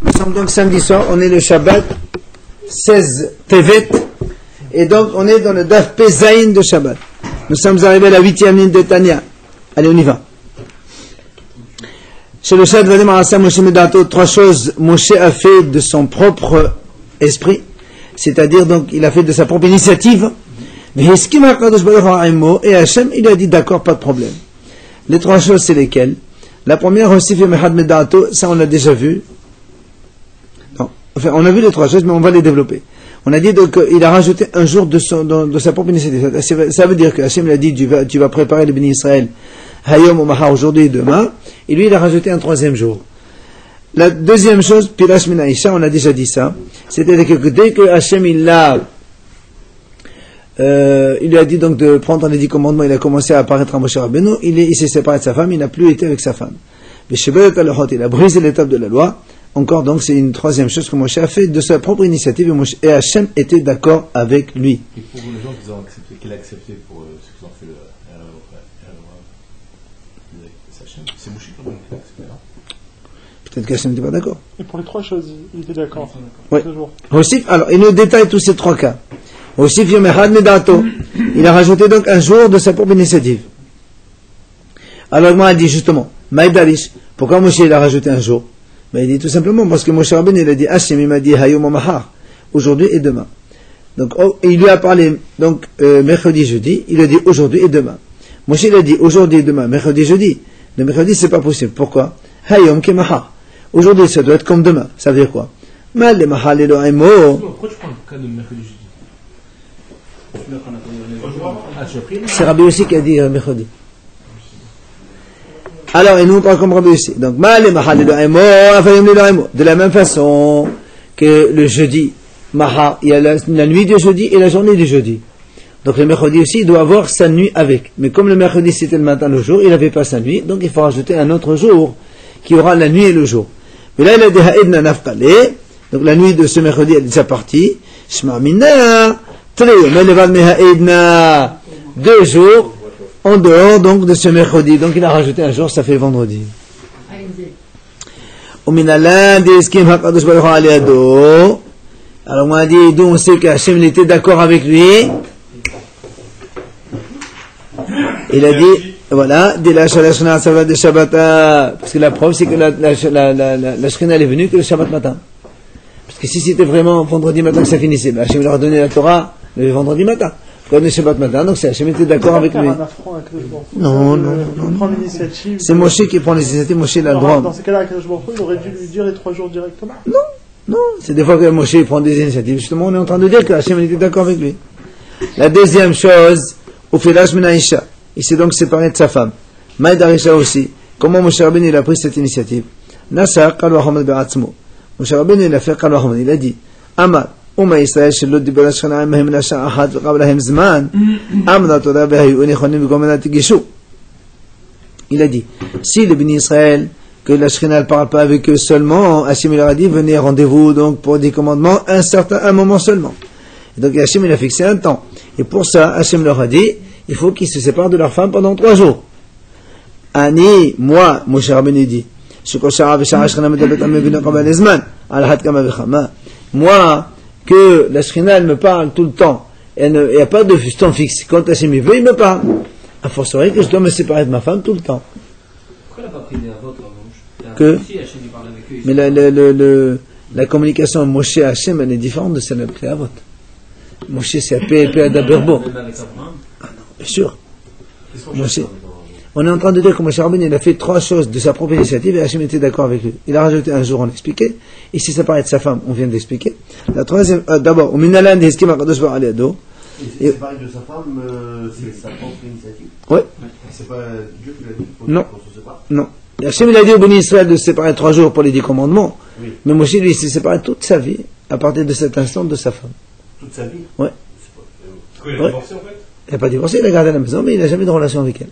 Nous sommes donc samedi soir, on est le Shabbat 16 Tevet, et donc on est dans le Daf Pezaïn de Shabbat. Nous sommes arrivés à la 8e ligne de Tanya. Allez, on y va. Chez le Shad Vadim Arasa Moshe Medato, trois choses Moshe a fait de son propre esprit, c'est-à-dire donc il a fait de sa propre initiative, et Hachem il a dit d'accord, pas de problème. Les trois choses c'est lesquelles? La première aussi, ça on l'a déjà vu. Non, enfin on a vu les trois choses, mais on va les développer. On a dit donc il a rajouté un jour de sa propre initiative. Ça veut dire que Hachem l'a dit tu vas préparer le béni Israël Hayom ou Mahar aujourd'hui et demain, et lui il a rajouté un troisième jour. La deuxième chose, Pirash Minaïcha, on a déjà dit ça, c'était que dès que Hachem il lui a dit donc de prendre les 10 commandements, il a commencé à apparaître à Moshe Rabbeinu, il s'est séparé de sa femme, il n'a plus été avec sa femme. Il a brisé l'étape de la loi. Encore donc c'est une troisième chose que Moshe a fait de sa propre initiative, et Hachem était d'accord avec lui. Et pour les gens qui ont accepté, qu'il a accepté pour ceux qui ont fait le c'est Moshe qui a accepté, non? Peut-être qu'Hachem n'était pas d'accord. Et pour les trois choses, il était d'accord. Oui. Aussi, alors il nous détaille tous ces trois cas. Aussi, il a rajouté donc un jour de sa propre initiative. Alors moi, il dit justement, Maïdarish, pourquoi Moshe il a rajouté un jour? Mais il dit tout simplement parce que Moshe Rabbeinu il a dit Hachem il m'a dit Hayom Mahar, aujourd'hui et demain. Donc il lui a parlé donc mercredi jeudi, il a dit aujourd'hui et demain. Moshe il a dit aujourd'hui et demain, mercredi jeudi. Le mercredi c'est pas possible. Pourquoi? Hayom ke Mahar. Aujourd'hui ça doit être comme demain. Ça veut dire quoi? Mal le Mahar le Lo'emo. Pourquoi tu prends le cas de mercredi jeudi? C'est Rabbi aussi qui a dit mercredi. Alors, et nous on parle comme Rabbi aussi. Donc, de la même façon que le jeudi, Maha, il y a la nuit du jeudi et la journée du jeudi. Donc, le mercredi aussi, il doit avoir sa nuit avec. Mais comme le mercredi c'était le matin, le jour, il n'avait pas sa nuit, donc il faut rajouter un autre jour qui aura la nuit et le jour. Mais là, il a dit Ha'idna Nafkale. Donc, la nuit de ce mercredi, elle est déjà partie. Shma Mina, Ha'idna. 2 jours en dehors donc de ce mercredi. Donc il a rajouté un jour, ça fait vendredi. Alors on a dit, d'où on sait qu'Hachem était d'accord avec lui. Il a dit, voilà, parce que la preuve c'est que la Shrina est venue que le Shabbat matin. Parce que si c'était vraiment vendredi matin que ça finissait, Hachem leur a donné la Torah le vendredi matin. Quand on est Shabbat matin, donc c'est Hachem était d'accord avec lui. Non. C'est Moshe qui prend l'initiative, Moshe l'a le droit. Dans ces cas-là, il aurait dû lui dire les 3 jours directement. Non, c'est des fois que Moshe prend des initiatives. Justement, on est en train de dire que Hachem était d'accord avec lui. La deuxième chose, au Filash Menaïcha, il s'est donc séparé de sa femme. Maïdarisha aussi. Comment Moshe Rabbeinu il a pris cette initiative? Nasa Qalwa Hamad Be'atzmo. Moshe Rabbeinu il a fait Qalwa Hamad. Il a dit, Amar. אומה ישראל שלא דיבר השכנה עמהם לשעה אחת וקבל להם זמן אמנה תודה והיו נכונים וגומנה תגישו. Il a dit si le béni Israël que la Shekhinah ne parle pas avec eux seulement, Hachem leur a dit venez rendez-vous donc pour des commandements un moment seulement. Et donc Hachem il a fixé un temps, et pour ça Hachem leur a dit il faut qu'ils se séparent de leur femme pendant 3 jours. Ani, moi, Moshe Rabbeinu dit moi que la Shrina elle me parle tout le temps, il n'y a pas de temps fixe. Quand Hachem veut, il me parle. A fortiori que je dois me séparer de ma femme tout le temps. Pourquoi il n'a pas pris des avots que mais la communication Moshe Hachem elle est différente de celle de Avot. Moshe c'est P à Daberbo. Ah non, bien sûr. Moshe. On est en train de dire que Moshe Rabbeinu il a fait 3 choses de sa propre initiative et Hachem était d'accord avec lui. Il a rajouté un jour, on l'expliquait. Et si ça paraît de sa femme, on vient d'expliquer. La troisième, d'abord, au Minalan des Eskim Akadosh Ba'aliado. Et c'est pareil de sa femme, c'est sa propre initiative. Oui. C'est pas Dieu qui l'a dit. Non. Non. Et Hachem il a dit au béni Israël de se séparer 3 jours pour les 10 commandements. Oui. Mais Moshe lui il s'est séparé toute sa vie à partir de cet instant de sa femme. Toute sa vie. Oui. Il a divorcé en fait. Il n'a pas divorcé, il a gardé la maison, mais il n'a jamais de relation avec elle.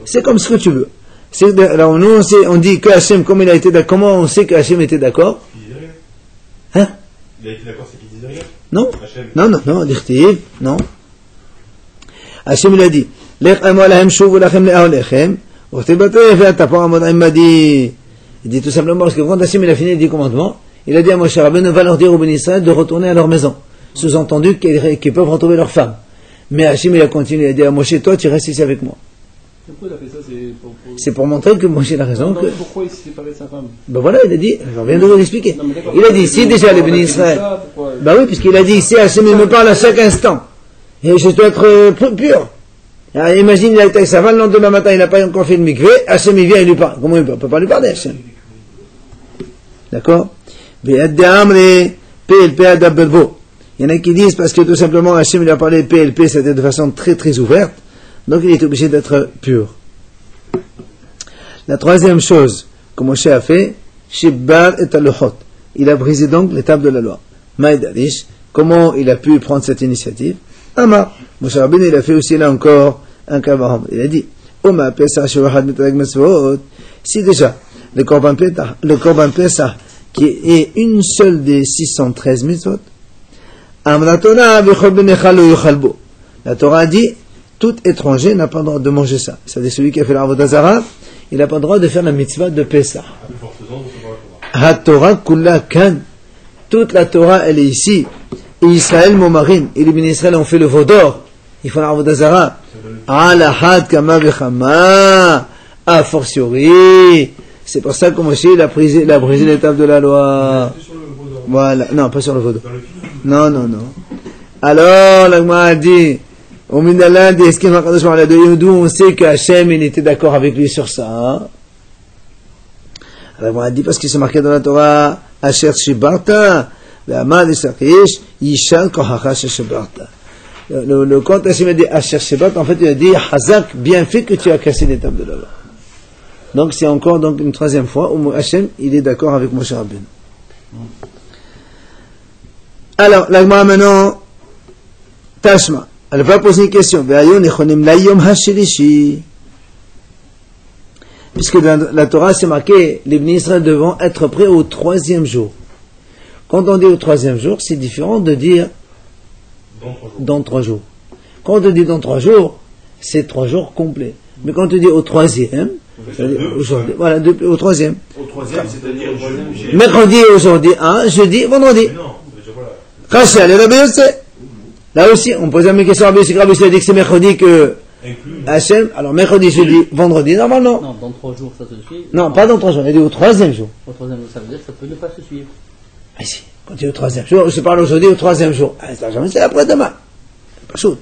C'est comme ce que tu veux. Alors nous on dit que Hachem, comme il a été d'accord, comment on sait que Hachem était d'accord? Hein? Il a été d'accord, c'est qu'il disait rien? Non. Non, l'irtiv, non. Hachem il a dit, Lech amo alahem shuvu lachem le'aolechem, u'tibateh ve'atapor amod imadi. Il dit tout simplement parce que quand Hachem il a fini les 10 commandements, il a dit à Moshe Rabbeinu va leur dire aux bénis Israël de retourner à leur maison. Sous-entendu qu'ils peuvent retrouver leurs femmes. Mais Hachem il a continué, il a dit à Moshe, toi tu restes ici avec moi. Pourquoi il a fait ça? C'est pour montrer que Moshe a raison. Non, pourquoi il s'est séparé de sa femme? Ben voilà, il a dit, je viens de vous l'expliquer. Il a dit, si déjà les bénis Israël. Ben oui, puisqu'il a dit, si Hachem il me parle à chaque instant, et je dois être pur. Alors, imagine, il a été avec sa femme, le lendemain matin, il n'a pas encore fait le mikvé, Hachem il vient et lui parle. Comment il peut? On peut pas lui parler, Hachem. D'accord? Il y en a qui disent parce que tout simplement Hachem il a parlé PLP, c'était de façon très très ouverte, donc il est obligé d'être pur. La troisième chose que Moshe a fait, Shibbar et Aluchot. Il a brisé donc l'étape de la loi. Maïdalish, comment il a pu prendre cette initiative? Amar. Moshe Rabbeinu il a fait aussi là encore un kavaram. Il a dit, Oma Pesach Shevachad Metalag Mesvot. Si déjà le Korban Pesach qui est une seule des 613 mitzvot, la Torah a dit, tout étranger n'a pas le droit de manger ça. C'est-à-dire celui qui a fait l'Avodah Zarah, il n'a pas le droit de faire la mitzvah de Pesach. Ha Torah kulla kan. Toute la Torah, elle est ici. Et Israël Momarim. Et les bénis Israël ont fait le veau d'or. Ils font l'Avodah Zarah. Ala had kama vechama. A fortiori. C'est pour ça que Moshe il a brisé l'étape de la loi. Voilà. Non, pas sur le veau d'or. Non. Alors, la Gemara a dit, au Mindalan, d'où on sait qu'Hachem, il était d'accord avec lui sur ça. Alors, la Gemara a dit, parce qu'il s'est marqué dans la Torah, Asher Shibarta, Ve'amad Isakish, Yishal Kohacha Shibarta. Quand Hachem a dit Asher Shibarta, en fait, il a dit, Hazak, bien fait que tu as cassé l'étape de la loi. Donc, c'est encore donc, une troisième fois où Hachem, il est d'accord avec Moshe Rabbeinu. Alors, la Gemara maintenant, Tashma, elle va poser une question. Puisque dans la Torah, c'est marqué, les bénis Israël devront être prêts au 3e jour. Quand on dit au 3e jour, c'est différent de dire dans 3 jours. Quand on dit dans 3 jours, c'est 3 jours complets. Mais quand on dit au 3e, aujourd'hui, voilà, au 3e. Au 3e, c'est-à-dire mercredi, aujourd'hui, jeudi, vendredi. Rachel et Rabbi Yossé. Là aussi, on pose la même question à Rabbi Yossé. Rabbi Yossé a dit que c'est mercredi que Hachem. Alors, mercredi, jeudi, vendredi, normalement. Non, dans 3 jours, ça se suit. Non, pas dans 3 jours. Il a dit au 3e jour. Au 3e jour, ça veut dire que ça peut ne pas se suivre. Ah si, quand il est au 3e jour, je parle aujourd'hui au 3e jour. Ah, c'est après-demain. Pas chaud.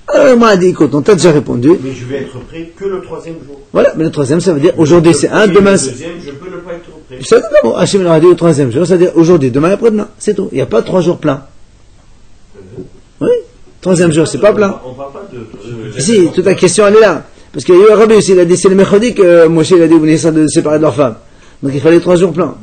Alors, moi, a dit, écoute, on t'a déjà répondu. Mais je vais être prêt que le 3e jour. Voilà, mais le 3e, ça veut dire aujourd'hui c'est 1, demain c'est. Le 2e, je peux ne pas être prêt. C'est bon, Hachem leur a dit au 3e jour, c'est-à-dire aujourd'hui, demain et après-demain, c'est tout. Il n'y a pas 3 jours pleins. Oui, 3e jour, c'est pas plein. On parle pas de. Si, toute la question elle est là. Parce qu'il y a eu Rabbi aussi, il a dit c'est le mercredi que Moshe il a dit vous venez de séparer de leur femme. Donc il fallait 3 jours pleins.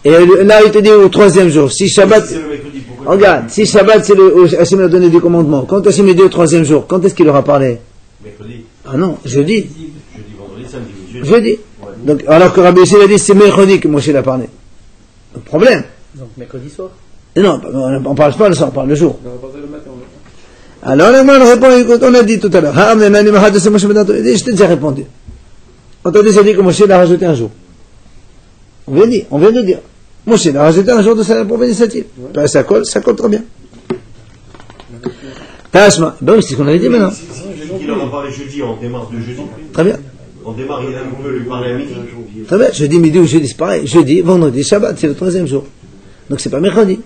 Et là il te dit au 3e jour, si Shabbat. C'est le mercredi, pourquoi Regarde, si Shabbat c'est Hachem a donné des commandements, quand Hachem a dit au 3e jour, quand est-ce qu'il leur a parlé? Mercredi. Ah non, jeudi. Jeudi, vendredi, samedi. Jeudi. Ouais. Donc, alors que Rabbi aussi il a dit c'est mercredi que Moshe l'a parlé. Le problème. Donc, mercredi soir. Et non, on parle pas le soir, on parle le jour. On va parler le matin. Alors, la main répond, écoute, on a dit tout à l'heure, je t'ai déjà répondu. On t'a déjà dit que Moshe l'a rajouté un jour. On vient de dire. Moshe l'a rajouté un jour de sa propre initiative. Ben, ça colle très bien. Tashma, ben oui, c'est ce qu'on avait dit maintenant. Si il en a parlé jeudi, on démarre de jeudi. Très bien. On démarre, on peut lui parler à midi. Très bien, jeudi, midi ou jeudi, c'est pareil. Jeudi, vendredi, Shabbat, c'est le 3e jour. Donc c'est pas mercredi.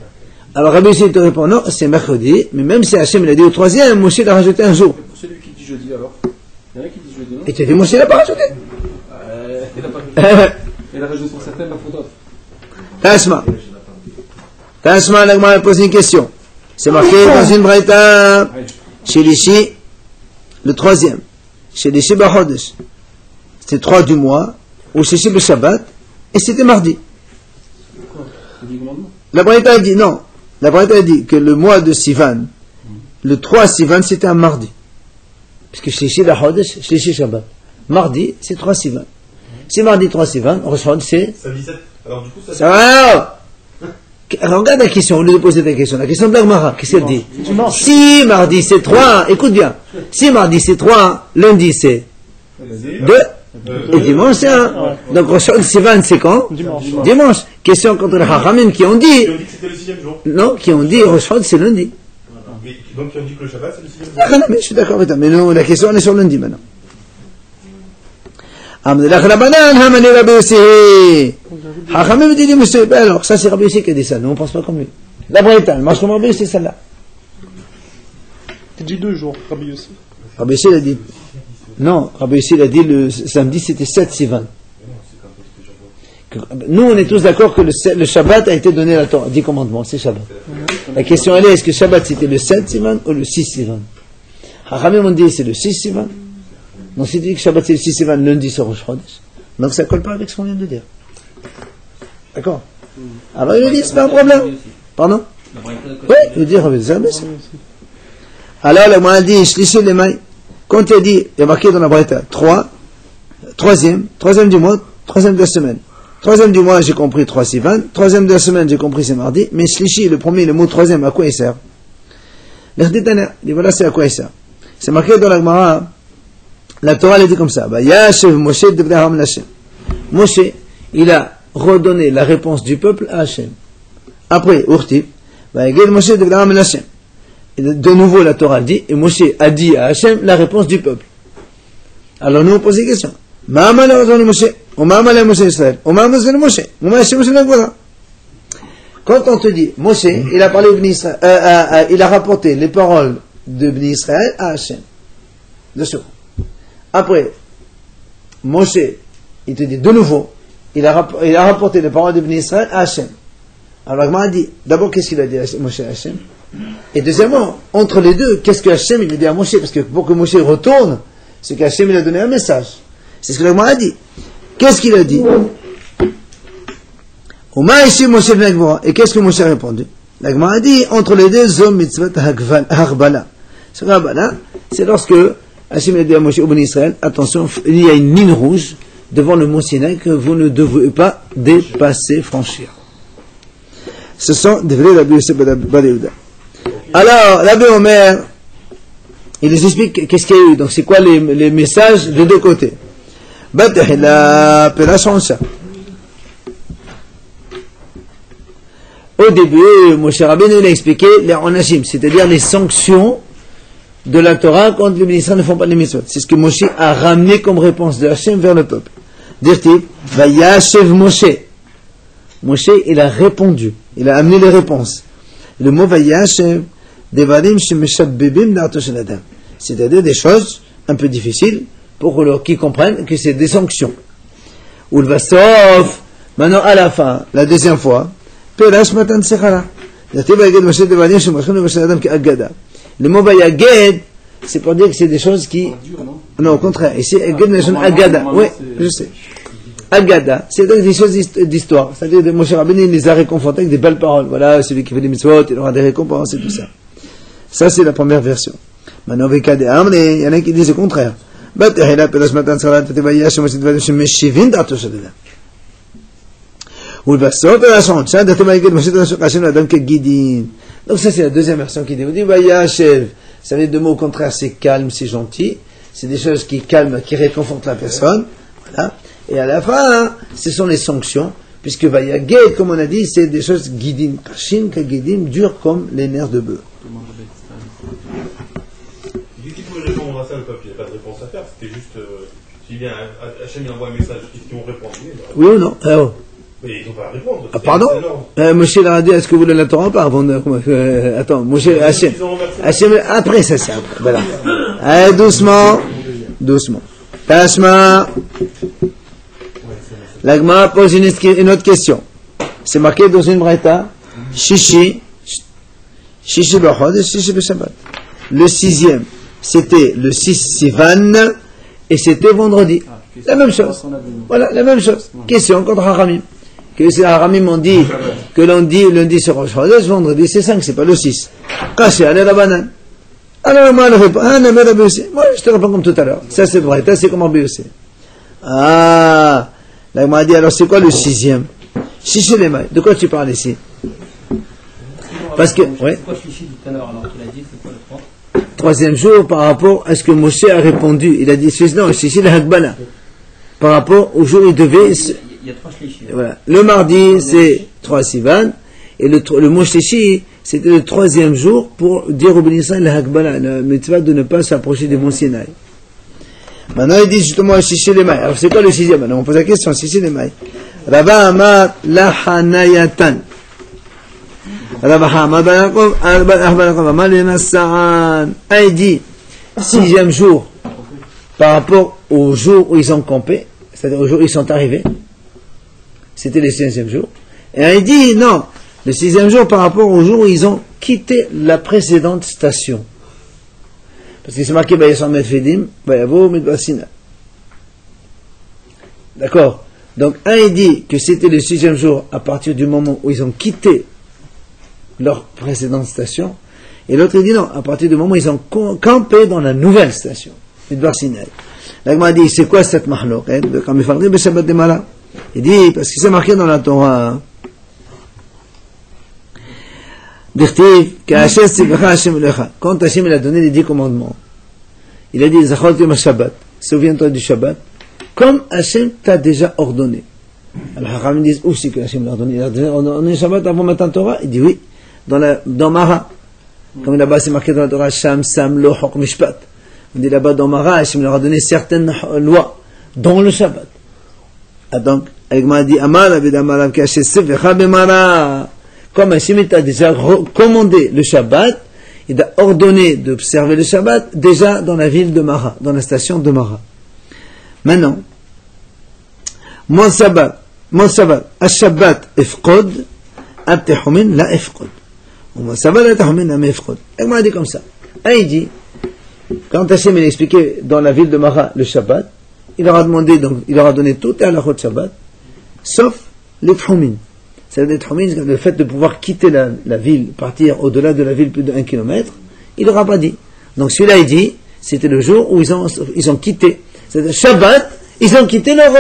Alors Rabbi Yossé te répond, non, c'est mercredi, mais même si Hachem il a dit au 3e, Moshe l'a rajouté un jour. Pour celui qui dit jeudi alors, il y en a qui dit jeudi, non? Et tu as dit, Moshe l'a pas rajouté. Il n'a pas rajouté. Il a rajouté pour certains la faute. Tashma, la Gemara a posé une question. C'est marqué dans une braïta, chez l'Ishi, le 3e, chez l'Ishi Bachodesh. C'était 3 du mois, ou chez l'Ishi Shabbat, et c'était mardi. La braïta a dit, non. La Braïta a dit que le mois de Sivan, le 3 Sivan, c'était un mardi. Puisque Shlishi la Chodesh, Shlishi Shabbat. Mardi, c'est 3 Sivan. C'est mardi 3 Sivan, Rosh Chodesh, c'est. Ça 17. Alors du coup, Ça va. Alors, regarde la question, au lieu de poser ta question. La question de l'Agmara, qu'est-ce qu'elle dit? Si mardi c'est 3, écoute bien. Si mardi c'est 3, lundi c'est 2, Et dimanche, c'est un. Donc, Rosh Chodesh Sivan, c'est quand? Dimanche. Question contre les Hachamim qui ont dit. Qui ont dit que c'était le 6e jour. Non, qui ont dit Rosh Chodesh, c'est lundi. Donc, qui ont dit que le Shabbat, c'est le 6e jour. Ah non, mais je suis d'accord avec toi. Mais non, la question, elle est sur lundi maintenant. Hachamim dit, monsieur, ben alors, ça c'est Rabbi Yossi qui a dit ça. Nous, on pense pas comme lui. La Braïta, le marche comme Rabbi Yossi, c'est celle-là. Tu dis 2 jours, Rabbi Yossi. Rabbi Yossi, il a dit. Non, Rabbi Yossi, il a dit le samedi, c'était 7 Sivan. Nous, on est tous d'accord que le Shabbat a été donné à la Torah. 10 commandements, c'est Shabbat. La question, elle est, est-ce que Shabbat c'était le 7 Sivan ou le 6 Sivan? Hachamim ont dit, c'est le 6 Sivan. Donc, si tu dis que Shabbat c'est le 6 Sivan, lundi c'est Rosh Chodesh. Donc, ça colle pas avec ce qu'on vient de dire. D'accord? Alors, il dit, c'est pas un problème. Pardon? Oui, il dit, alors, le moine dit, Shlishi les mailles. Quand il a dit, il y a marqué dans la Braïta, 3e du mois, 3e de la semaine. 3e du mois, j'ai compris 3 Sivan. 3e de la semaine, j'ai compris c'est mardi. Mais Shlishi, le premier, le mot 3e, à quoi il sert? Il dit, voilà, c'est à quoi il sert. C'est marqué dans la Gemara, la Torah, elle dit comme ça. Yashev Moshe Devdaham Hashem. Moshe, il a redonné la réponse du peuple à Hashem. Après, Urti, Moshe Devdaham Hashem. De nouveau, la Torah dit, et Moshe a dit à Hashem la réponse du peuple. Alors nous, on pose des questions. Quand on te dit, Moshe, il a parlé Israël, il a rapporté les paroles de Bnei Israël à Hashem. Dessous. Après, Moshe, il te dit de nouveau, il a rapporté les paroles de Bnei Israël à Hashem. Alors, Agma a dit, d'abord, qu'est-ce qu'il a dit à Moshe à Hashem? Et deuxièmement, entre les deux, qu'est-ce que Hashem il a dit à Moshe? Parce que pour que Moshe retourne, c'est qu'Hashem il a donné un message. C'est ce que l'Agma a dit. Qu'est-ce qu'il a dit? Et qu'est-ce que Moshe a répondu? L'Agma a dit, entre les deux, Zom mitzvot harbala. Ce harbala, c'est lorsque Hashem a dit à Moshe au Bnei Israël, attention, il y a une ligne rouge devant le mont Sinaï que vous ne devez pas dépasser, franchir. Ce sont des vrais Rabbi Yosef Badéouda. Alors, Rabbi Omer, il les explique qu'est-ce qu'il y a eu. Donc, c'est quoi les messages des deux côtés. Au début, Moshe Rabbeinu il a expliqué les onashim, c'est-à-dire les sanctions de la Torah quand les ministres ne font pas les mitzvot. C'est ce que Moshe a ramené comme réponse de Hashem vers le peuple. Dire-t-il, Vayashev Moshe. Moshe, il a répondu. Il a amené les réponses. Le mot Vayashev, Devarim Shemeshabbebim D'Arto Shel Adam. C'est-à-dire des choses un peu difficiles pour qu'ils comprennent que c'est des sanctions. Ou le Vasof, maintenant à la fin, la deuxième fois, Perash Matan Sechara. Le mot Vayaged, c'est pour dire que c'est des choses qui. Non, au contraire. Ici, Agada. Oui, je sais. Agada, c'est donc des choses d'histoire. C'est-à-dire que Moshe Rabbeinu il les a réconfortés avec des belles paroles. Voilà, celui qui fait des mitzvot, il aura des récompenses et tout ça. Ça, c'est la première version. Maintenant, il y en a qui disent le contraire. Donc ça c'est la deuxième version qui dit, vous dites, Vayashev, ça veut dire deux mots au contraire, c'est calme, c'est gentil, c'est des choses qui calment, qui réconfortent la personne, voilà. Et à la fin, ce sont les sanctions, puisque Vayaged, comme on a dit, c'est des choses guidim, kashin, kagidim, dures comme les nerfs de bœuf. Du coup, pour répondre à ça, le peuple, il n'y a pas de réponse à faire, c'était juste, si bien Hachem il envoie un message, qu'est-ce qu'ils ont répondu? Oui ou non? Mais ils n'ont pas à répondre. Ah, pardon? Moshe l'a dit, est-ce que vous voulez la Torah ou pas? Attends, Moshe, Hachem. Après, ça c'est après. Voilà. Allez, doucement. Tashma. L'Agma pose une autre question. C'est marqué dans une braïta. Shishi B'Chod et Shishi B'Shabbat. Le 6e, c'était le 6 Sivan et c'était vendredi. La même chose. Voilà, la même chose. Question contre Haramim. Que les Haramim ont dit que lundi c'est Rosh Chodesh, vendredi c'est 5, c'est pas le 6. Caché, allez la banane. Alors moi, moi je te réponds comme tout à l'heure. Ça c'est vrai, ça c'est comme Rabbi Yossi. Ah, là il m'a dit alors c'est quoi le 6e? Shishi les mailles. De quoi tu parles ici? Parce que, ouais. Troisième jour par rapport à ce que Moshe a répondu. Il a dit non, Shishi le Hagbala. par rapport au jour où il devait... Il y a 3 shlichim. Voilà. Le mardi, c'est 3 Sivan, et le mot shlishi, c'était le 3e jour pour dire au Bnei Israël la Hakbala, le mitzvah de ne pas s'approcher des monts Sinaï. Maintenant, il dit justement shlishi les mailles. Alors, c'est quoi le 6e? Maintenant, on pose la question, shlishi les mailles. Rabba Amar Lahanayatan. Rabba Hamad Amar Lenassa'an. Il dit 6e jour par rapport au jour où ils ont campé, c'est-à-dire au jour où ils sont arrivés. C'était le 6e jour. Et il dit non, le 6e jour par rapport au jour où ils ont quitté la précédente station. Parce que c'est marqué Bayasam Medfedim, Bayavo Medbasina. D'accord? Donc il dit que c'était le 6e jour à partir du moment où ils ont quitté leur précédente station. Et l'autre il dit non, à partir du moment où ils ont campé dans la nouvelle station. Medbasina. L'Agma dit c'est quoi cette mahlok? Comme il faudrait le Shabbat de Mala. Il dit, parce que c'est marqué dans la Torah, quand Hachem a donné les 10 commandements, il a dit, Shabbat, souviens-toi du Shabbat, comme Hachem t'a déjà ordonné. Alors, Hachem disent aussi que Hachem l'a ordonné. Il a ordonné le Shabbat avant Matan Torah. Il dit oui, dans Mara. Comme là-bas c'est marqué dans la Torah, Sham, Sam, Lo, Hok, Mishpat. On dit là-bas dans Mara, Hachem leur a donné certaines lois, dont le Shabbat. Donc, Agma dit comme Hachem a déjà commandé le Shabbat, il a ordonné d'observer le Shabbat déjà dans la ville de Mara, dans la station de Mara. Maintenant, mon Shabbat, Shabbat ifqod, abtehumin la ifqod. Mon Shabbat abtehumin la ifqod. Agma dit comme ça. Il dit, quand Hachem a expliqué dans la ville de Mara le Shabbat, il leur a demandé, donc, il leur a donné tout à la Chot Shabbat, sauf les Tchoumin. C'est-à-dire les Tchoumin, le fait de pouvoir quitter la ville, partir au-delà de la ville plus de 1 kilomètre, il leur a pas dit. Donc celui-là, il dit, c'était le jour où ils ont quitté. C'est-à-dire Shabbat, ils ont quitté leur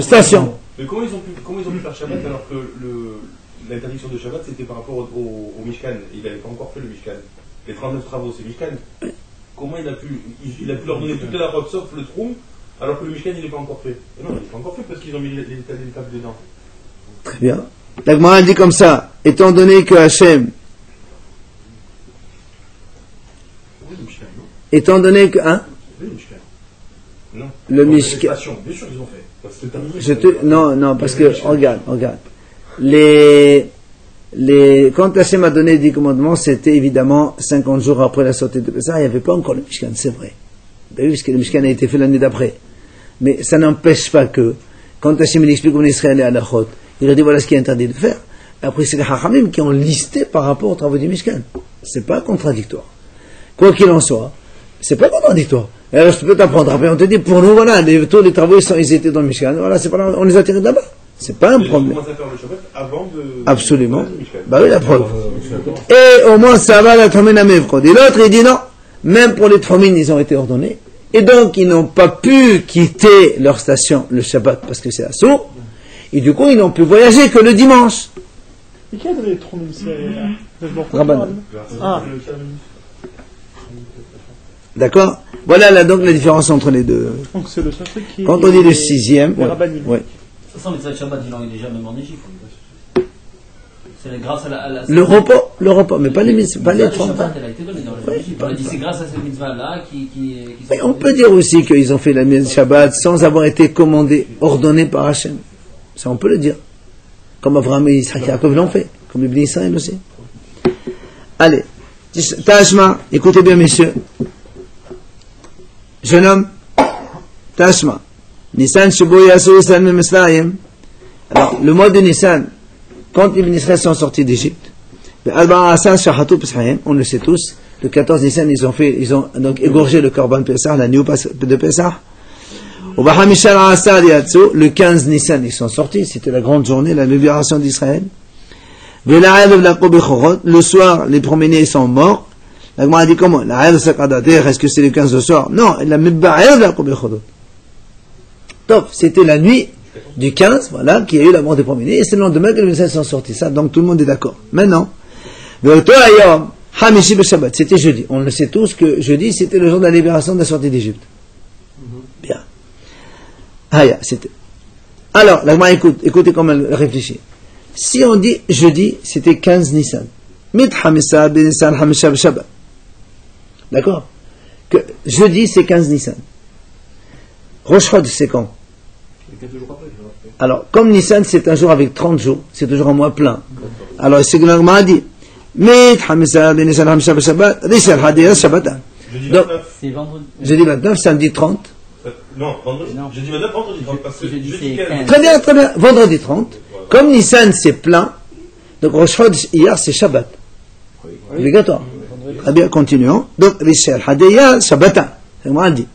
station. Mais comment ils ont pu faire Shabbat alors que l'interdiction de Shabbat, c'était par rapport au Mishkan? Il n'avait pas encore fait le Mishkan. Les 39 travaux, c'est Mishkan. Comment il a pu leur donner toute la robe sauf le trou, alors que le Mishkan il n'est pas encore fait? Et non, il n'est pas encore fait parce qu'ils ont mis les tables dedans. Très bien. La Gemara dit comme ça, étant donné que Hachem, étant donné que, hein? Oui, le Mishkan. Non. Le Mishkan. Bien sûr, ils ont fait. Parce que non, parce que, regarde. Quand Hachem a donné les 10 commandements, c'était évidemment 50 jours après la sortie de Pessah, il n'y avait pas encore le Mishkan, c'est vrai. Ben oui, parce que le Mishkan a été fait l'année d'après. Mais ça n'empêche pas que, quand Hachem explique comment Israël est à la Chot, il a dit voilà ce qui est interdit de faire. Après, c'est les Hachamim qui ont listé par rapport aux travaux du Mishkan. C'est pas contradictoire. Quoi qu'il en soit, c'est pas contradictoire. Et alors, je peux t'apprendre. Après, on te dit, pour nous, voilà, tous les travaux, ils étaient dans le Mishkan. Voilà, c'est pas là, on les a tirés de là-bas. C'est pas un problème. Ils ont commencé à faire le Shabbat avant de... Absolument. Bah oui, la preuve. Et au moins, ça va la Tchomin à Mevkod. Et l'autre, il dit non. Même pour les Tchomin, ils ont été ordonnés. Et donc, ils n'ont pas pu quitter leur station le Shabbat parce que c'est assourd. Et du coup, ils n'ont pu voyager que le dimanche. Et qui a donné les Tchomin? C'est Rabbanan. Ah. D'accord? Voilà donc la différence entre les deux. Donc c'est le seul truc qui... Quand on dit le 6e, les Rabbanim. ouais. De toute façon, les Shabbat, il est déjà même en Égypte. C'est grâce à la le repos, mais pas les mitzvahs, pas les Shabbat, elle a été donnée dans l'Égypte. On a dit c'est grâce à cette mitzvah-là qui mais on peut dire aussi qu'ils ont fait la mitzvah Shabbat sans avoir été commandés, ordonnés par Hachem. Ça, on peut le dire. Comme Abraham et Isaac et Yaakov l'ont fait. Comme Ibn Israël aussi. Allez. Tashma, écoutez bien, messieurs. Jeune homme. Tashma. Nissan Shubo Yasu Salme Mislaim. Alors, le mois de Nissan, quand les Israël sont sortis d'Égypte, on le sait tous, le 14 Nissan, ils ont donc égorgé le Korban Pessah, l'agneau de Pessah. Le 15 Nissan, ils sont sortis, c'était la grande journée, la libération d'Israël. Le soir, les premiers-nés sont morts. La Gemara a dit comment? Est-ce que c'est le 15 au soir? Non, c'était la nuit du 15, voilà, qui a eu la mort des premiers-nés, et c'est le lendemain que les messages sont sortis. Ça, donc tout le monde est d'accord. Maintenant, c'était jeudi. On le sait tous que jeudi, c'était le jour de la libération de la sortie d'Égypte. Bien. Haya, c'était. Alors, la Gemara écoutez comment elle réfléchit. Si on dit jeudi, c'était 15 Nissan. Mit Hamissa, Ben Nissan, Hamisha, Shabbat. D'accord? Que jeudi, c'est 15 Nissan. Rosh Chodesh, c'est quand? Alors, comme Nissan, c'est un jour avec 30 jours, c'est toujours un mois plein. Alors, c'est que la Gemara dit, Mit Hamissa, Ben Nissan, Hamisha, Shabbat, Rishal Hadiyah, Shabbat. Donc, C'est vendredi. jeudi 29, samedi 30. Non, vendredi. Jeudi 29, vendredi 30, parce que Jeudi, jeudi c'est 15. Très bien, très bien. Vendredi 30. Comme Nissan, c'est plein. Donc, Rosh Chodesh, hier, c'est Shabbat. Obligatoire. Très bien, continuons. Donc, Rishal Hadiyah, Shabbata. C'est moi, dit.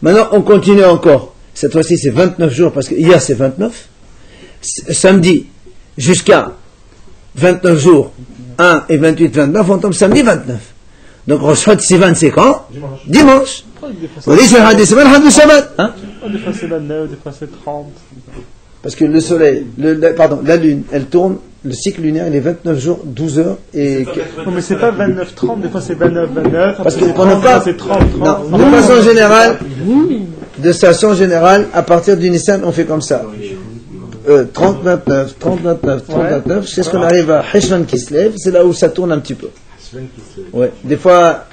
Maintenant, on continue encore. Cette fois-ci, c'est 29 jours, parce que hier, c'est 29. Samedi, jusqu'à 29 jours, 1 et 28, 29, on tombe samedi 29. Donc, Rosh Chodesh, Sivan, c'est quand? Dimanche. Rishal Hadiyah, Sivan, Hadiyah, Shabbat. Hein? Des fois c'est 29, des fois c'est 30. Parce que le soleil, la lune, elle tourne, le cycle lunaire, il est 29 jours, 12 heures et... Non, mais c'est pas 29-30, des fois c'est 29-29. Parce après que c'est on n'a 30, pas... c'est 30-30. Non, de façon générale, à partir du Nissan, on fait comme ça. 30-29, 30-29, 30-29, c'est ce qu'on arrive à Heshvan qui se lève, c'est là où ça tourne un petit peu. Ouais. Des fois,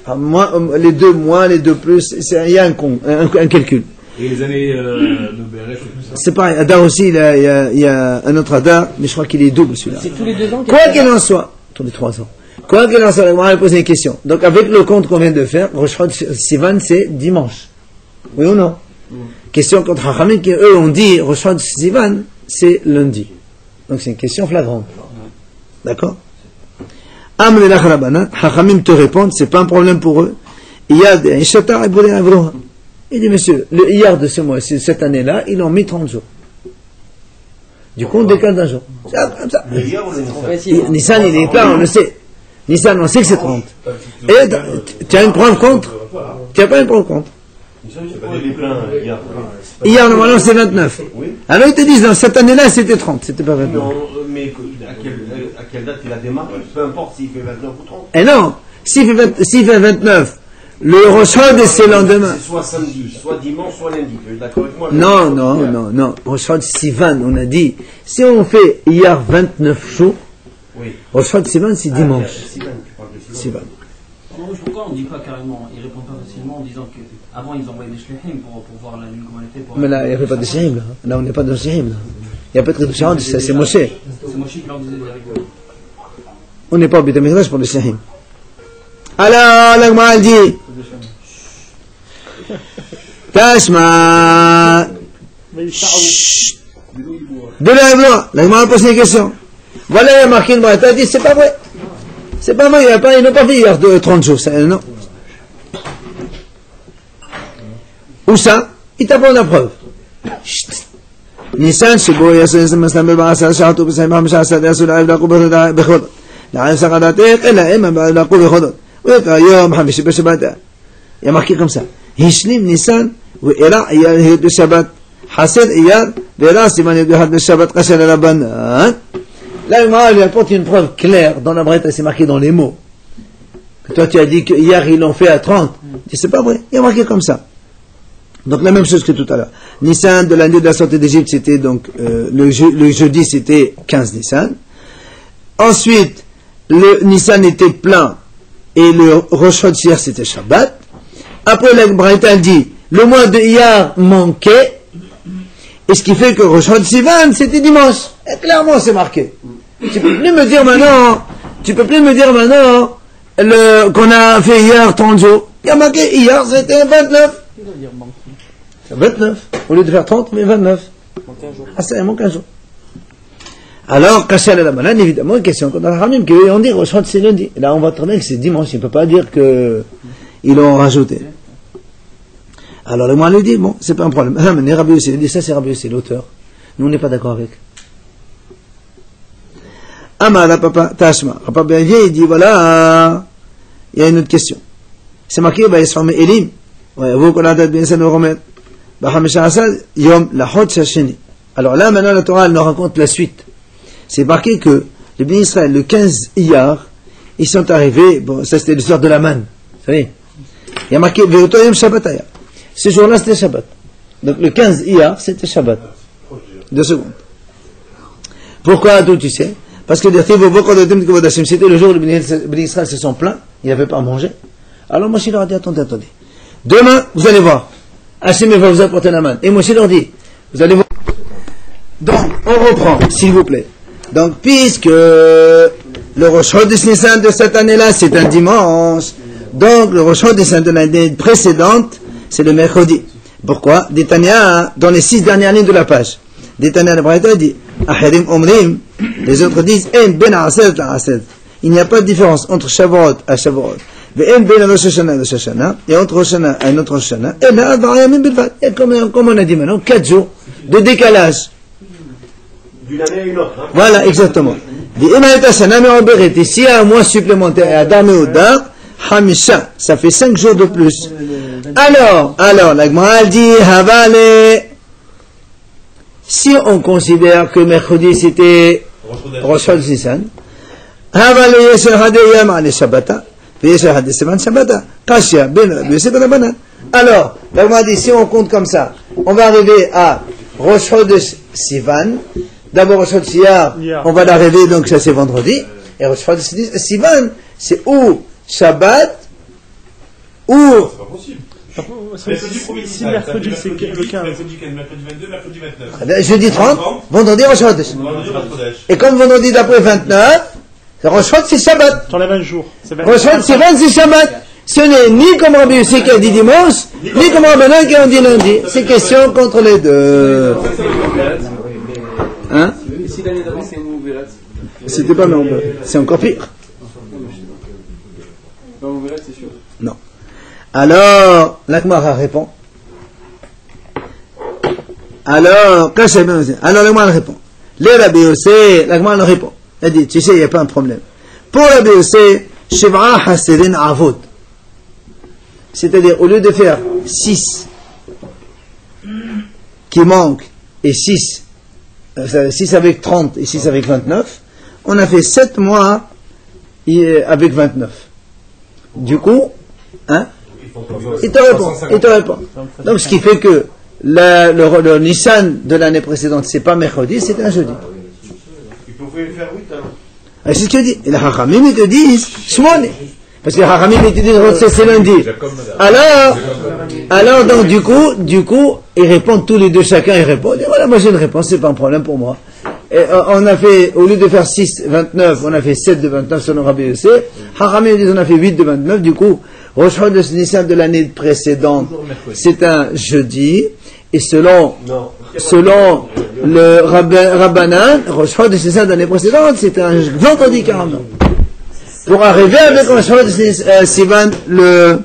les deux moins, les deux plus, il y a un calcul. Et les années de BRF et tout ça. C'est pareil, Adar aussi, il y a un autre Adar, mais je crois qu'il est double celui-là. C'est tous les 2 ans. Quoi qu'il en soit, tous les 3 ans. Quoi qu'il en soit, on va poser une question. Donc, avec le compte qu'on vient de faire, Rosh Chodesh Sivan, c'est dimanche. Oui ou non? Question contre Hachamim, qui eux ont dit Rosh Chodesh Sivan, c'est lundi. Donc, c'est une question flagrante. D'accord? Amr el Rabanan, Hachamim te répondent, c'est pas un problème pour eux. Il y a des Ishatar et Boulé Avroha. Il dit, monsieur, le hier de ce mois, cette année-là, ils ont mis 30 jours. Du coup, on décale d'un jour. C'est comme ça. Nissan, il est plein, on le sait. Nissan, on sait que c'est 30. Et tu as une preuve contre? Tu n'as pas une preuve contre? Hier, normalement, c'est 29. Alors, ils te disent, non, cette année-là, c'était 30. C'était pas 29. Non, mais à quelle date il a démarré? Peu importe s'il fait 29 ou 30. Et non, s'il fait 29, le Rosh Chodesh, c'est le lendemain. C'est soit samedi, soit dimanche, soit lundi. Tu es d'accord avec moi? Non. Rosh Chodesh Sivan, on a dit, si on fait hier 29 jours, Oui. Rosh Chodesh Sivan, c'est dimanche. Sivan, tu parles de Sivan. Pourquoi on ne dit pas carrément, ils répondent pas facilement en disant qu'avant ils envoyaient des shlichim pour voir la lune comment elle était. Mais là, il n'y avait pas de shihim, là. Là, on n'est pas dans le shihim, là. Il n'y a pas de Chodesh, ça, c'est Moshe. C'est Moshe qui leur disait directement. On n'est pas au Beit HaMikdash pour le shihim. Alors, la Gemara dit, Tashma, Mais il parle. de la Gemara pose une question. Voilà, il y a marqué une braïta, dit, c'est pas vrai. C'est pas vrai, ils n'ont pas fait hier de 30 jours, ça, non. Où ça? Il t'apprend la preuve. Nissan, Shibo, Yasin, Masnabel, Barasa, Shahatou, Bissaïm, Shahasad, Yasul, Aïv, Lakou, Bechod. La Saradatech, et la Emma, Lakou, Bechod. Oui, Yom, Hamish, Beshabbat. Il y a marqué comme ça. Hishlim, Nissan, ou Ela, Iyal, de Shabbat. Hased, Iyal, Vera, Siman, de Shabbat, Kachel, Rabban. Là, il lui apporte une preuve claire. Dans la braïta, c'est marqué dans les mots. Que toi, tu as dit qu'hier, ils l'ont fait à 30. Tu dis, c'est pas vrai. Il y a marqué comme ça. Donc, la même chose que tout à l'heure. Nissan, de l'année de la sortie d'Égypte, c'était donc, le jeudi, c'était 15 Nissan. Ensuite, le Nissan était plein. Et le Rosh Chodesh, c'était Shabbat. Après, la braïta dit, le mois de Iyar manquait. Et ce qui fait que Rosh Chodesh Sivan, c'était dimanche. Et clairement, c'est marqué. Tu peux plus me dire maintenant, qu'on a fait hier 30 jours. Il y a marqué hier, c'était 29. C'est 29. Au lieu de faire 30, mais 29. Ah, ça, il manque un jour. Alors, Kachal et la banane, évidemment, une question qu'on a Ramim, qui on dit Rosh Chodesh c'est lundi. Là, on va tourner que c'est dimanche. Il ne peut pas dire que ils l'ont rajouté. Alors, le moine lui dit, bon, c'est pas un problème. Ah, mais Rabbi Yossi, il dit ça, c'est Rabbi Yossi, l'auteur. Nous, on n'est pas d'accord avec. Amala papa Tashma. Papa bien vient, il dit voilà, il y a une autre question. C'est marqué, bah, Yisrael Elim. Ouais, vous qu'on a date bien ça nous remettre. Bah, Hamisha Asad, Yom, la Chod Shasheni. Alors là, maintenant, la Torah, elle nous raconte la suite. C'est marqué que les bénis Israël, le 15 Iyar, ils sont arrivés, bon, ça c'était l'histoire de la manne. Vous savez? Il y a marqué, Veoto Yom Shabbataya. Ce jour-là, c'était Shabbat. Donc le 15 Iyar, c'était Shabbat. 2 secondes. Pourquoi tout, tu sais? Parce que c'était le jour où les Bnei Israël se sont plaints, ils n'avaient pas à manger. Alors Moshe leur a dit, attendez. Demain, vous allez voir. Hachem va vous apporter la main. Et Moshe leur dit, vous allez voir. Donc, on reprend, s'il vous plaît. Donc, puisque le Rosh Chodesh Nissan de cette année-là, c'est un dimanche, donc le Rosh Chodesh Nissan de l'année précédente, c'est le mercredi. Pourquoi? Détania, dans les 6 dernières lignes de la page. Détania, le Braïta dit, Ahirim Omrim, les autres disent, En ben Ased la Ased. Il n'y a pas de différence entre Shavuot à Shavuot. Et ben Rosh Hashanah et Rosh Hashanah, et entre Rosh Hashanah et notre Rosh Hashanah, et là, il y a comme on a dit maintenant, 4 jours de décalage. D'une année à une autre. Hein. Voilà, exactement. Et s'il y a un mois supplémentaire, et Adam et Odar, Hamisha, ça fait 5 jours de plus. Alors, la Gemara dit, Havale, si on considère que mercredi c'était Rosh Chodesh Nissan, Havale Yeshel Hadeyam Ale Shabbata, Yeshel Hadey Seman Shabbata, Kashia, Ben Yosef Ben Abanan. Alors, la Gemara dit, si on compte comme ça, on va arriver à Rosh Chodesh Sivan. D'abord, Rosh Chodesh Iyar, on va l'arriver, donc ça c'est vendredi. Et Rosh Chodesh Sivan, c'est ou Shabbat, ou... C'est pas possible. Si mercredi c'est le 15. Mercredi 22, mercredi 29. Jeudi 30, vendredi Rosh Chodesh. Et comme vendredi d'après 29, Rosh Chodesh c'est Shabbat. T'enlèves un jour. Rosh Chodesh Sivan c'est Shabbat. Ce n'est ni comme Rabbi Yossi qui a dit dimanche, ni comme Rabbi Yochanan qui a dit lundi. C'est question contre les deux. Hein? Si l'année d'avant c'est une Ouveret. C'était pas non, c'est encore pire. Non, Ouveret c'est sûr. Non. Alors, l'Agmara répond. Alors, l'Agmara répond. Les Rabbi Yossi, l'Agmara le répond. Elle dit, tu sais, il n'y a pas un problème. Pour Rabbi Yossi, Shiv'a Hasirin Avod. C'est-à-dire, au lieu de faire 6 qui manquent et 6 avec 30 et 6 avec 29, on a fait 7 mois avec 29. Du coup, hein, il te répond. Donc, ce qui fait que le Nissan de l'année précédente, c'est pas mercredi, c'était un jeudi. Il pouvait faire 8 ans. C'est ce qu'il dit. Et les Hachamim, ils te disent, Shmone. Parce que les Hachamim, ils te disent, c'est lundi. Alors, donc, du coup, ils répondent tous les deux, chacun, ils répondent. Et voilà, moi j'ai une réponse, c'est pas un problème pour moi. Et on a fait, au lieu de faire 6, 29, on a fait 7 de 29 selon Rabbi Yossi. Hachamim disent, on a fait 8 de 29, du coup, Rosh Chodesh Nissan de l'année précédente, c'est un jeudi. Et selon le Rabbanan, Rosh Chodesh Nissan de l'année précédente, c'est un vendredi carrément. Pour arriver avec Rosh Chodesh Sivan, le...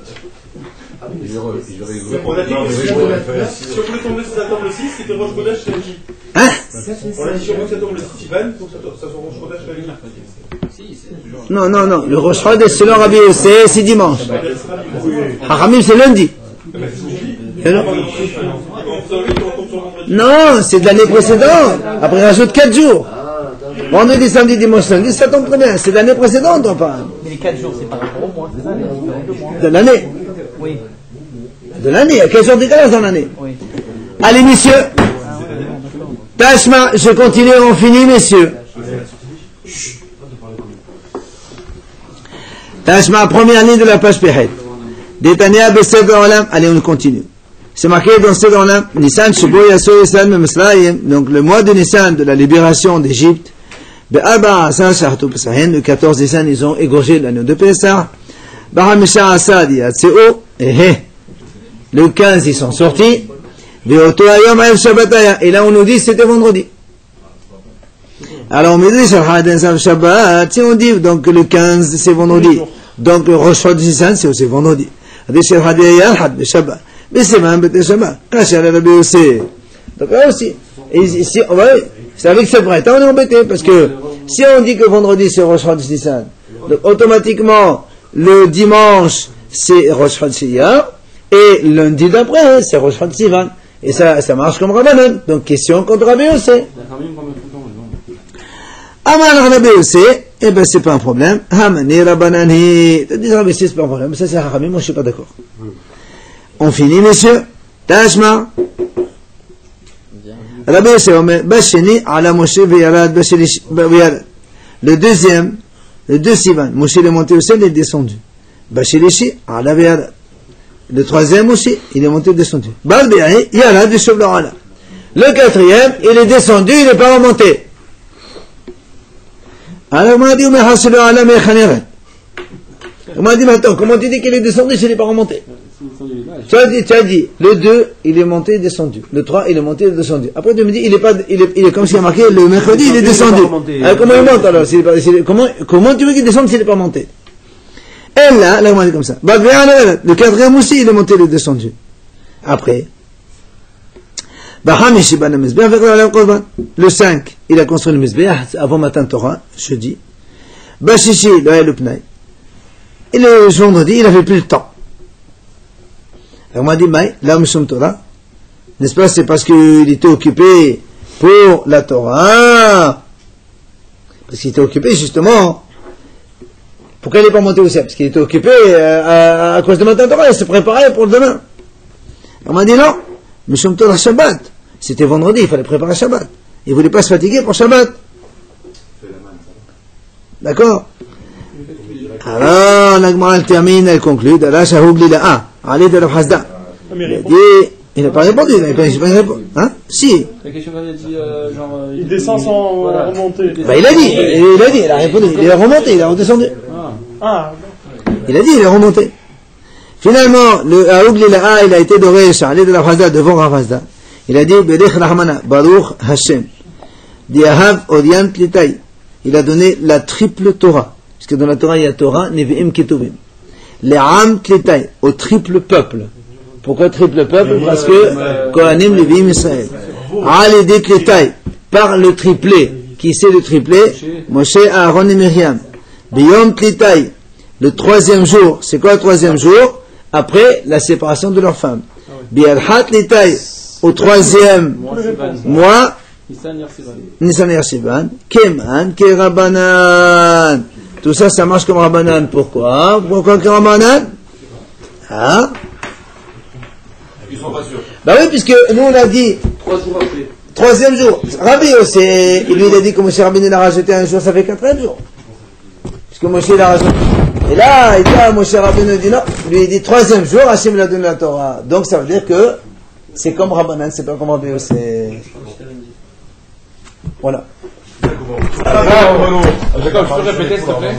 On a dit que si on voulait tomber sur la tombe le 6, c'était Rosh Chodesh lundi. Hein? On a dit si on voulait que ça tombe le 6 Sivan, pour que ça soit Rosh Chodesh lundi. Non. Le Rosh Chodesh selon Rabbi Yossi, c'est dimanche. Hachamim, c'est lundi. Non, c'est de l'année précédente. Après, rajoute 4 jours. Vendredi, samedi, dimanche, lundi, ça tombe très bien. C'est de l'année précédente, on parle. Mais les 4 jours, c'est par rapport au mois, c'est ça? De l'année. Oui. De l'année. Il y a 15 jours de décalage dans l'année. Oui. Allez, messieurs. Tashma, je continue, on finit, messieurs. Tashma, première ligne de la page Péhet. Détania Besed Olam. Allez, on continue. C'est marqué dans Sed Olam, Nissan Shubo Yasso Yisrael Memesraïm, donc le mois de Nissan de la libération d'Égypte. Be'aba Asar Shahtu Pesahen, le 14 Nissan, ils ont égorgé l'année de Pessah. Bahamisha Asad Yatseo, le 15, ils sont sortis. Be'oto Ayom Aev Shabbataya, et là on nous dit c'était vendredi. Alors on me dit Shalhaden Sav Shabbat, si on dit donc le 15 c'est vendredi, donc le Rosh Chodesh Nissan c'est aussi vendredi. Shalhaden Yalhad Shabbat. Mais c'est même Bete Shabbat. Caché à la Rabbi Yossi. Donc là aussi. Et ici, c'est avec cette braïta, on est embêté. Parce que si on dit que vendredi c'est Rosh Chodesh Nissan, donc automatiquement, le dimanche c'est Rosh Chodesh Iyar, et lundi d'après c'est Rosh Chodesh Sivan. Et ça marche comme Rabbanan. Donc question contre Rabbi Yossi. Amal Rabbi Yossi, eh ben c'est pas un problème. Hamani Rabbanani. Tu dis Rabbi Yossi, c'est pas un problème. Ça c'est Haramim, moi je suis pas d'accord. On finit, messieurs. Tashma. Rabbi Yossi Omer, Basheni, ala Moshe veyarad, Bashelishi, veyarad. Le deux Sivan, Moshe il est monté au ciel et est descendu. Bashelishi, ala veyarad. Le troisième aussi, il est monté et descendu. Bal Be'ahi, yarad, Veshov Lorala. Le quatrième, il est descendu, il n'est pas remonté. Alors, on m'a dit, on m'a dit, maintenant, comment tu dis qu'il est descendu s'il n'est pas remonté? Tu as dit, le 2, il est monté et descendu. Le 3, il est monté et descendu. Après, tu me dis, il est comme s'il y a marqué, le mercredi, il est descendu. Alors, comment il monte alors comment tu veux qu'il descende s'il n'est pas monté? Et là, on m'a dit comme ça. Le quatrième aussi, il est monté et il est descendu. Après, le 5, il a construit le Mizbeach avant matin Torah, jeudi. Bashishi, le Pnai. Et le vendredi, il n'avait plus le temps. Et on m'a dit, là, Mishum Torah, n'est-ce pas, c'est parce qu'il était occupé pour la Torah. Parce qu'il était occupé, justement. Pourquoi il n'est pas monté au ciel? Parce qu'il était occupé à cause de matin Torah, il se préparait pour le demain. Et on m'a dit, non, Mishum Torah Shabbat. C'était vendredi, il fallait préparer Shabbat. Il ne voulait pas se fatiguer pour Shabbat. D'accord? Alors, la Gemara elle termine, elle conclut. Allez de la Hasda. Il n'a pas répondu, il n'a pas répondu. Hein? Si. La question qu'on a dit, genre. Il descend sans remonter. Bah, il a dit, il a répondu, il est remonté, il est redescendu. Ah. Il a dit, il est remonté. Finalement, le Aougli La'a, il a été doré, Allez de la Hasda, devant Rav Hasda. Il a dit, Berech Rahmana, Baruch Hashem, Diahav Orient Litai. Il a donné la triple Torah. Parce que dans la Torah, il y a Torah, Nevi'im Ketuvim. Le'am Litai, au triple peuple. Pourquoi triple peuple? Parce que, Kohanim Levi'im Israël. Alidit Litai, par le triplé. Qui c'est le triplé? Moshe, Aaron et Myriam. Biyom Litai, le troisième jour. C'est quoi le troisième jour? Après la séparation de leurs femmes. Bi'alhat Litai, au troisième mois, Nissan Yersivan, Keman, Kerabanan. Tout ça, ça marche comme Rabanan. Pourquoi? Pourquoi Kerabanan? Hein? Ils sont pas sûrs. Bah oui, puisque nous on a dit, 3 jours après. troisième jour. Rabbi aussi, lui il a dit que Moshe Rabbeinu l'a rajouté un jour, ça fait 4 jours. Puisque Moshe l'a rajouté. Et là, il dit, Moshe Rabbeinu dit non. Lui il dit troisième jour, Hachem l'a donné la Torah. Donc ça veut dire que c'est comme Rabbanan, c'est pas comme Rabbi aussi. Voilà. Jacob, je peux répéter s'il te plaît?